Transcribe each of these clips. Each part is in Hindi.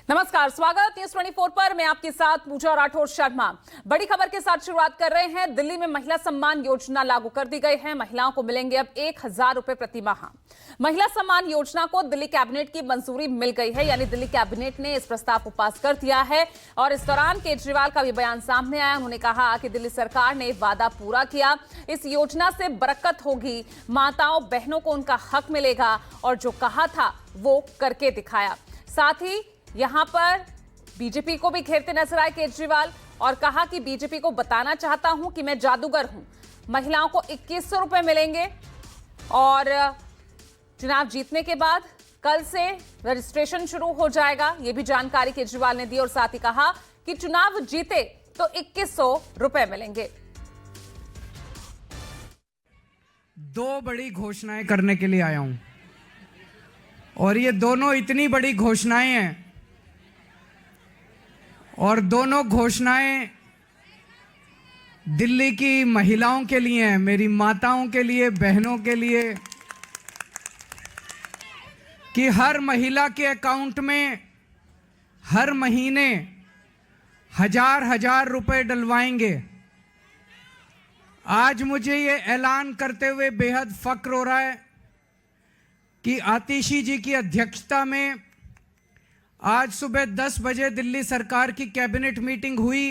नमस्कार, स्वागत न्यूज़ 24 पर। मैं आपके साथ पूजा राठौर शर्मा। बड़ी खबर के साथ शुरुआत कर रहे हैं। दिल्ली में महिला सम्मान योजना लागू कर दी गई है। महिलाओं को मिलेंगे अब 1000 रुपए प्रति माह। महिला सम्मान योजना को दिल्ली कैबिनेट की मंजूरी मिल गई है, यानी दिल्ली कैबिनेट ने इस प्रस्ताव को पास कर दिया है। और इस दौरान केजरीवाल का भी बयान सामने आया। उन्होंने कहा कि दिल्ली सरकार ने वादा पूरा किया। इस योजना से बरकत होगी, माताओं बहनों को उनका हक मिलेगा और जो कहा था वो करके दिखाया। साथ ही यहां पर बीजेपी को भी घेरते नजर आए केजरीवाल और कहा कि बीजेपी को बताना चाहता हूं कि मैं जादूगर हूं। महिलाओं को 2100 रुपए मिलेंगे और चुनाव जीतने के बाद कल से रजिस्ट्रेशन शुरू हो जाएगा। यह भी जानकारी केजरीवाल ने दी और साथ ही कहा कि चुनाव जीते तो 2100 रुपए मिलेंगे। दो बड़ी घोषणाएं करने के लिए आया हूं और ये दोनों इतनी बड़ी घोषणाएं हैं और दोनों घोषणाएं दिल्ली की महिलाओं के लिए हैं, मेरी माताओं के लिए, बहनों के लिए, कि हर महिला के अकाउंट में हर महीने 1000 रुपए डलवाएंगे। आज मुझे ये ऐलान करते हुए बेहद फक्र हो रहा है कि आतिशी जी की अध्यक्षता में आज सुबह 10 बजे दिल्ली सरकार की कैबिनेट मीटिंग हुई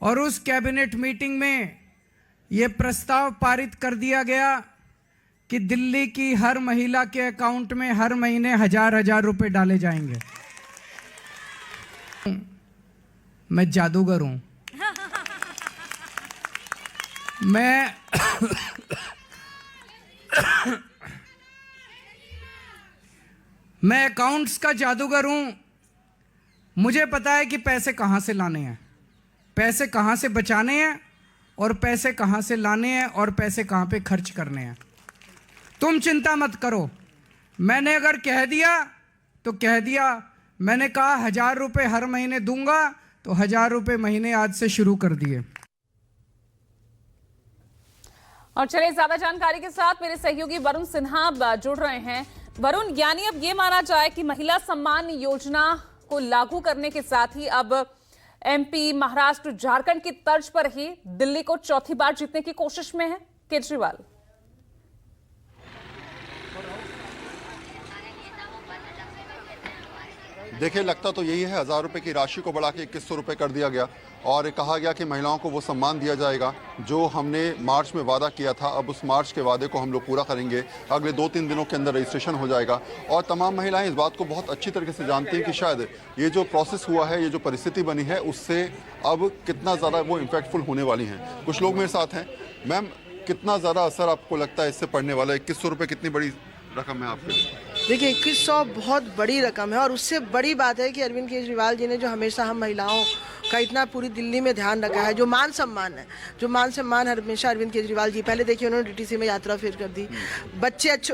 और उस कैबिनेट मीटिंग में यह प्रस्ताव पारित कर दिया गया कि दिल्ली की हर महिला के अकाउंट में हर महीने 1000 रुपए डाले जाएंगे। मैं जादूगर हूं। मैं अकाउंट्स का जादूगर हूं। मुझे पता है कि पैसे कहां से लाने हैं, पैसे कहां से बचाने हैं और पैसे कहां से लाने हैं और पैसे कहां पे खर्च करने हैं। तुम चिंता मत करो। मैंने अगर कह दिया तो कह दिया। मैंने कहा 1000 रुपए हर महीने दूंगा तो 1000 रुपए महीने आज से शुरू कर दिए। और चलिए ज्यादा जानकारी के साथ मेरे सहयोगी वरुण सिन्हा जुड़ रहे हैं। वरुण, यानी अब ये माना जाए कि महिला सम्मान योजना को लागू करने के साथ ही अब एमपी, महाराष्ट्र, झारखंड की तर्ज पर ही दिल्ली को चौथी बार जीतने की कोशिश में है केजरीवाल। देखिए, लगता तो यही है। 1000 रुपए की राशि को बढ़ा के 2100 रुपए कर दिया गया और कहा गया कि महिलाओं को वो सम्मान दिया जाएगा जो हमने मार्च में वादा किया था। अब उस मार्च के वादे को हम लोग पूरा करेंगे। अगले 2-3 दिनों के अंदर रजिस्ट्रेशन हो जाएगा और तमाम महिलाएं इस बात को बहुत अच्छी तरीके से जानती हैं कि शायद ये जो प्रोसेस हुआ है, ये जो परिस्थिति बनी है, उससे अब कितना ज़्यादा वो इम्पैक्टफुल होने वाली हैं। कुछ लोग मेरे साथ हैं। मैम, कितना ज़्यादा असर आपको लगता है इससे पड़ने वाला है? 2100 रुपये कितनी बड़ी रकम है आपके लिए? देखिए, 2100 बहुत बड़ी रकम है और उससे बड़ी बात है कि अरविंद केजरीवाल जी ने जो हमेशा हम महिलाओं का इतना पूरी दिल्ली में ध्यान रखा है, जो मान सम्मान है, जो मान सम्मान हमेशा अरविंद केजरीवाल जी, पहले देखिए उन्होंने डीटीसी में यात्रा फिर कर दी,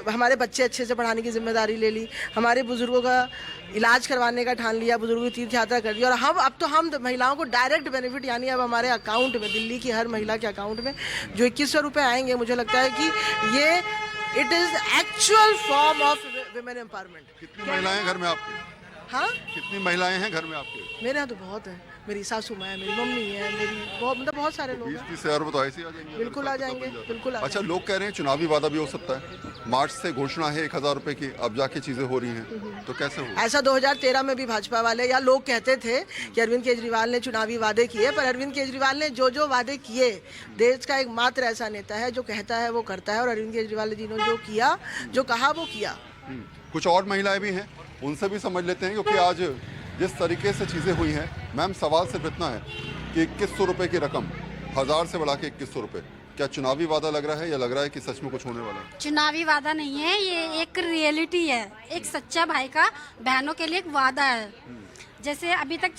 हमारे बच्चे अच्छे से पढ़ाने की जिम्मेदारी ले ली, हमारे बुजुर्गों का इलाज करवाने का ठान लिया, बुजुर्गों की तीर्थ यात्रा कर दी और हम महिलाओं को डायरेक्ट बेनिफिट, यानी अब हमारे अकाउंट में, दिल्ली की हर महिला के अकाउंट में जो 2100 रुपये आएंगे, मुझे लगता है कि ये it is actual form of women empowerment. कितनी महिलाएं घर में आपके? हाँ, कितनी महिलाएं हैं घर में आपके? मेरे यहाँ तो बहुत है। मेरी सासू माँ है, मेरी मम्मी है, मेरी बहुत सारे लोग हैं। 20-30 हज़ार रुपये तो ऐसे ही आ जाएंगे। बिल्कुल आ जाएंगे, बिल्कुल। अच्छा, लोग कह रहे हैं चुनावी वादा भी हो सकता है। मार्च से घोषणा है 1000 रुपए की, अब जाके चीजें हो रही हैं, तो कैसे हो? ऐसा 2013 में भी भाजपा वाले या लोग कहते थे कि अरविंद केजरीवाल ने चुनावी वादे किए, पर अरविंद केजरीवाल ने जो वादे किए, देश का एकमात्र ऐसा नेता है जो कहता है वो करता है और अरविंद केजरीवाल जी ने जो किया, जो कहा वो किया। कुछ और महिलाएं भी हैं, उनसे भी समझ लेते हैं, क्योंकि आज जिस तरीके से चीज़ें हुई हैं। मैम, सवाल सिर्फ इतना है कि 2100 रुपये की रकम 1000 से बढ़ा के 2100 रुपये, क्या चुनावी वादा लग रहा है या लग रहा है कि सच में कुछ होने वाला है? चुनावी वादा नहीं है, ये एक रियलिटी है। एक सच्चा भाई का बहनों के लिए एक वादा है। जैसे अभी तक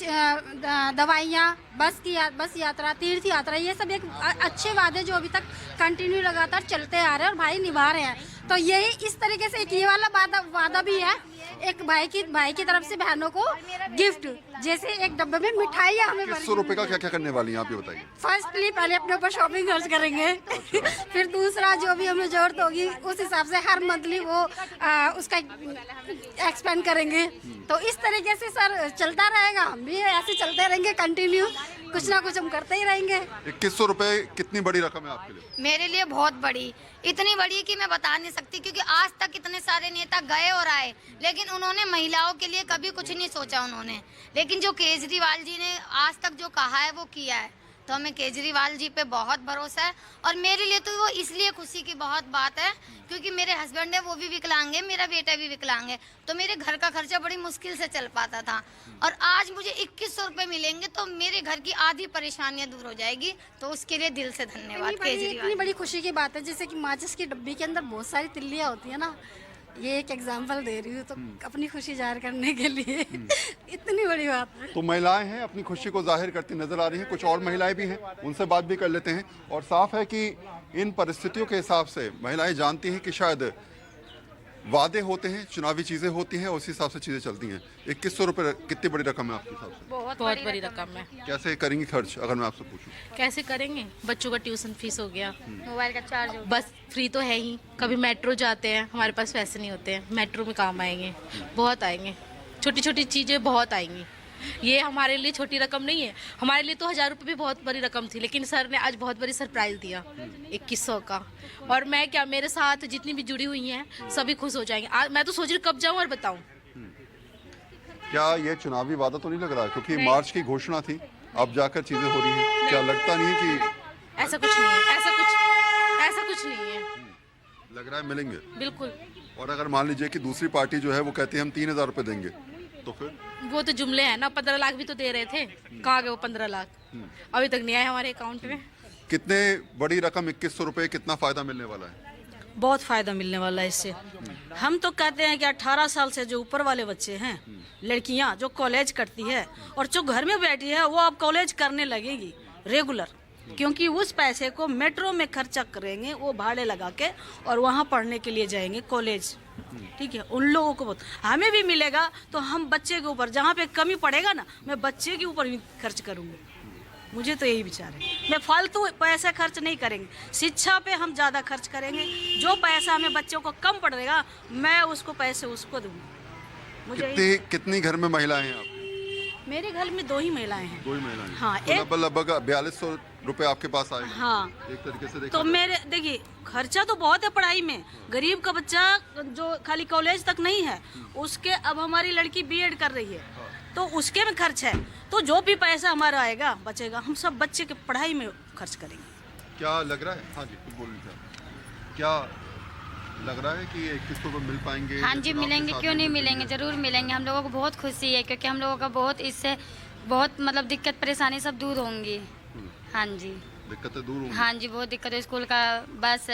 दवाइयाँ, बस यात्रा, तीर्थ यात्रा, ये सब एक अच्छे वादे जो अभी तक कंटिन्यू लगातार चलते आ रहे हैं और भाई निभा रहे हैं। तो यही इस तरीके से एक ये वाला वादा भी है एक भाई की तरफ से बहनों को गिफ्ट, जैसे एक डब्बे में मिठाइयाँ हमें 100 रुपए का क्या क्या करने वाली हैं आप ये बताइए। फर्स्टली पहले अपने ऊपर शॉपिंग खर्च करेंगे, फिर दूसरा जो भी हमें जरूरत होगी उस हिसाब से हर मंथली वो उसका एक्सपेंड करेंगे। तो इस तरीके से सर चलता रहेगा, हम भी ऐसे चलते रहेंगे कंटिन्यू, कुछ ना कुछ हम करते ही रहेंगे। 2100 रुपए कितनी बड़ी रकम है आपके लिए? मेरे लिए बहुत बड़ी, इतनी बड़ी कि मैं बता नहीं सकती, क्योंकि आज तक इतने सारे नेता गए और आए, लेकिन उन्होंने महिलाओं के लिए कभी कुछ नहीं सोचा उन्होंने। लेकिन जो केजरीवाल जी ने आज तक जो कहा है वो किया है, तो हमें केजरीवाल जी पे बहुत भरोसा है। और मेरे लिए तो वो इसलिए खुशी की बहुत बात है क्योंकि मेरे हस्बैंड है वो भी विकलांग है, मेरा बेटा भी विकलांग है, तो मेरे घर का खर्चा बड़ी मुश्किल से चल पाता था। और आज मुझे 2100 रुपये मिलेंगे तो मेरे घर की आधी परेशानियां दूर हो जाएगी, तो उसके लिए दिल से धन्यवाद केजरीवाल। इतनी बड़ी खुशी की बात है, जैसे कि माचिस की डब्बी के अंदर बहुत सारी तिल्लियाँ होती है ना, ये एक एग्जाम्पल दे रही हूँ तो अपनी खुशी जाहिर करने के लिए इतनी बड़ी बात है। तो महिलाएं हैं अपनी खुशी को जाहिर करती नजर आ रही हैं, कुछ और महिलाएं भी हैं, उनसे बात भी कर लेते हैं। और साफ है कि इन परिस्थितियों के हिसाब से महिलाएं जानती हैं कि शायद वादे होते हैं, चुनावी चीजें होती हैं, उसी हिसाब से चीजें चलती हैं। 2100 रुपए कितनी बड़ी रकम है आपके हिसाब से? बहुत बड़ी रकम है। कैसे करेंगी खर्च अगर मैं आपसे पूछूं? कैसे करेंगे? बच्चों का ट्यूशन फीस हो गया, मोबाइल का चार्ज हो, बस फ्री तो है ही, कभी मेट्रो जाते हैं, हमारे पास पैसे नहीं होते हैं, मेट्रो में काम आएंगे, बहुत आएंगे, छोटी छोटी चीज़ें बहुत आएंगी। ये हमारे लिए छोटी रकम नहीं है, हमारे लिए तो 1000 रुपये भी बहुत बड़ी रकम थी, लेकिन सर ने आज बहुत बड़ी सरप्राइज दिया 2100 का। और मैं क्या, मेरे साथ जितनी भी जुड़ी हुई हैं सभी खुश हो जाएंगे। आज मैं तो सोच रही कब जाऊं और बताऊं। क्या ये चुनावी वादा तो नहीं लग रहा है? क्योंकि मार्च की घोषणा थी, अब जाकर चीजें हो रही हैं, क्या लगता नहीं है कि ऐसा कुछ नहीं है, ऐसा कुछ नहीं है, लग रहा है मिलेंगे? बिल्कुल। और अगर मान लीजिए कि दूसरी पार्टी जो है वो कहती है हम 3000 रुपए देंगे, तो फिर? वो तो जुमले हैं ना, 15 लाख भी तो दे रहे थे, कहाँ गए वो 15 लाख? अभी तक नहीं आए हमारे अकाउंट में। कितने बड़ी रकम 2100 रुपए, कितना फायदा मिलने वाला है? बहुत फायदा मिलने वाला है इससे। हम तो कहते हैं कि 18 साल से जो ऊपर वाले बच्चे हैं, लड़कियां जो कॉलेज करती है और जो घर में बैठी है, वो अब कॉलेज करने लगेगी रेगुलर, क्योंकि उस पैसे को मेट्रो में खर्चा करेंगे, वो भाड़े लगा के और वहाँ पढ़ने के लिए जाएंगे कॉलेज। ठीक है, उन लोगों को बहुत, हमें भी मिलेगा तो हम बच्चे के ऊपर, जहाँ पे कमी पड़ेगा ना, मैं बच्चे के ऊपर भी खर्च करूँगी। मुझे तो यही विचार है, मैं फालतू पैसा खर्च नहीं करेंगे, शिक्षा पे हम ज़्यादा खर्च करेंगे। जो पैसा हमें बच्चों को कम पड़ेगा, मैं उसको पैसे उसको दूँगी। मुझे कितनी घर में महिलाएं हैं आप? मेरे घर में 2 ही महिलाएं हैं। 2 ही महिलाएं? हाँ, तो लगभग 4200 रुपए आपके पास आएगा। हाँ, एक तरीके से देखा तो मेरे देखिए खर्चा तो बहुत है पढ़ाई में। गरीब का बच्चा जो खाली कॉलेज तक नहीं है, उसके अब हमारी लड़की बीएड कर रही है, तो उसके में खर्च है। तो जो भी पैसा हमारा आएगा बचेगा, हम सब बच्चे के पढ़ाई में खर्च करेंगे। क्या लग रहा है? हाँ जी, कुछ बोल रही थी। क्या लग रहा है कि 2100 रुपए मिल पाएंगे? हाँ जी मिलेंगे, क्यों नहीं मिलेंगे, जरूर मिलेंगे। हम लोगों को बहुत खुशी है क्योंकि हम लोगों का बहुत इससे बहुत मतलब दिक्कत परेशानी सब दूर होंगी। हाँ जी, दिक्कतें दूर होंगी। हाँ जी, बहुत दिक्कत है। स्कूल का बस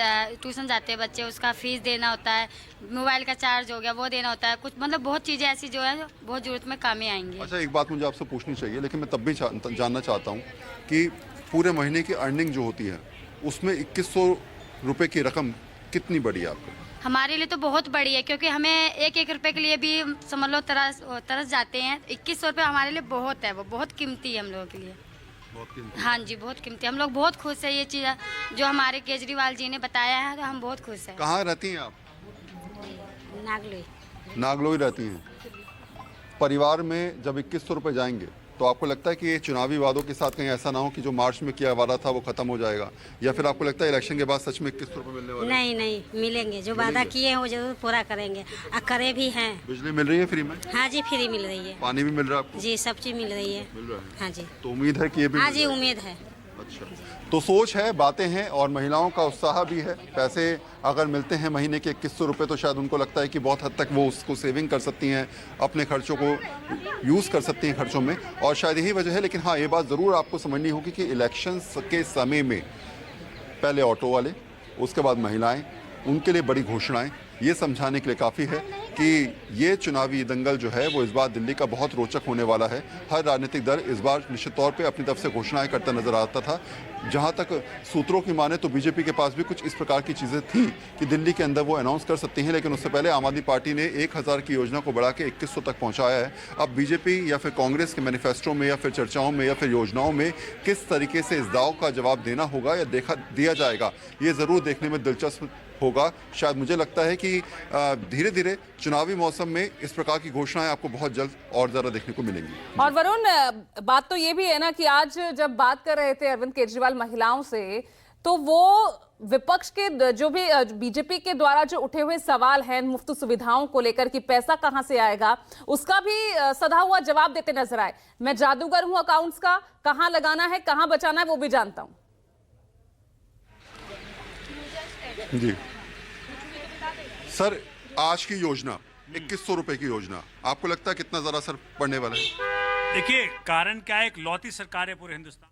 ट्यूशन जाते हैं बच्चे, उसका फीस देना होता है, मोबाइल का चार्ज हो गया वो देना होता है, कुछ मतलब बहुत चीज़ें ऐसी जो है बहुत ज़रूरत में काम ही आएंगी। अच्छा, एक बात मुझे आपसे पूछनी चाहिए, लेकिन मैं तब भी जानना चाहता हूँ कि पूरे महीने की अर्निंग जो होती है उसमें 2100 रुपए की रकम कितनी बड़ी है आपको? हमारे लिए तो बहुत बड़ी है क्योंकि हमें एक रुपए के लिए भी समझ लो तरस जाते हैं। 2100 रुपये हमारे लिए बहुत है, वो बहुत कीमती है हम लोगों के लिए। बहुत कीमती? हाँ जी, बहुत कीमती। हम लोग बहुत खुश है ये चीज़ जो हमारे केजरीवाल जी ने बताया है, तो हम बहुत खुश हैं। कहाँ रहती हैं आप? नागलोई। नागलोई रहती हैं। परिवार में जब 2100 रुपये जाएंगे तो आपको लगता है कि ये चुनावी वादों के साथ कहीं ऐसा ना हो कि जो मार्च में किया वादा था वो खत्म हो जाएगा, या फिर आपको लगता है इलेक्शन के बाद सच में 2100 रुपये मिलने वाले? नहीं नहीं, मिलेंगे। जो वादा किए हैं वो जरूर पूरा करेंगे और करे भी हैं। बिजली मिल रही है फ्री में? हाँ जी, फ्री मिल रही है। पानी भी मिल रहा है आपको? जी, सब चीज मिल रही है। मिल रहा है। हाँ जी, तो उम्मीद है कि ये भी हाँ मिल जी, जाएगा। उम्मीद है। अच्छा, तो सोच है, बातें हैं और महिलाओं का उत्साह भी है। पैसे अगर मिलते हैं महीने के 2100 रुपये तो शायद उनको लगता है कि बहुत हद तक वो उसको सेविंग कर सकती हैं, अपने खर्चों को यूज़ कर सकती हैं खर्चों में, और शायद यही वजह है। लेकिन हाँ, ये बात ज़रूर आपको समझनी होगी कि इलेक्शंस के समय में पहले ऑटो वाले, उसके बाद महिलाएं, उनके लिए बड़ी घोषणाएं, ये समझाने के लिए काफ़ी है कि ये चुनावी दंगल जो है वो इस बार दिल्ली का बहुत रोचक होने वाला है। हर राजनीतिक दल इस बार निश्चित तौर पे अपनी तरफ से घोषणाएं करता नजर आता था। जहां तक सूत्रों की माने तो बीजेपी के पास भी कुछ इस प्रकार की चीज़ें थी कि दिल्ली के अंदर वो अनाउंस कर सकती हैं, लेकिन उससे पहले आम आदमी पार्टी ने 1000 की योजना को बढ़ा के 2100 तक पहुंचाया है। अब बीजेपी या फिर कांग्रेस के मैनिफेस्टो में या फिर चर्चाओं में या फिर योजनाओं में किस तरीके से इस दाव का जवाब देना होगा या दिया जाएगा, ये ज़रूर देखने में दिलचस्प होगा। शायद मुझे लगता है कि धीरे धीरे चुनावी मौसम में इस प्रकार की घोषणाएं आपको बहुत जल्द और ज़्यादा देखने को मिलेंगी। और वरुण, बात तो ये भी है ना कि आज जब बात कर रहे थे अरविंद केजरीवाल महिलाओं से, तो वो विपक्ष के जो भी बीजेपी के द्वारा जो उठे हुए सवाल हैं मुफ्त सुविधाओं को लेकर कि पैसा कहां से आएगा, उसका भी सधा हुआ जवाब देते नजर आए। मैं जादूगर हूं अकाउंट्स का, कहां लगाना है कहां बचाना है वो भी जानता हूं। जी सर, आज की योजना 2100 रुपए की योजना, आपको लगता है कितना ज़रा असर पड़ने वाला है? देखिए, कारण क्या है, एक लौती सरकार है पूरे हिंदुस्तान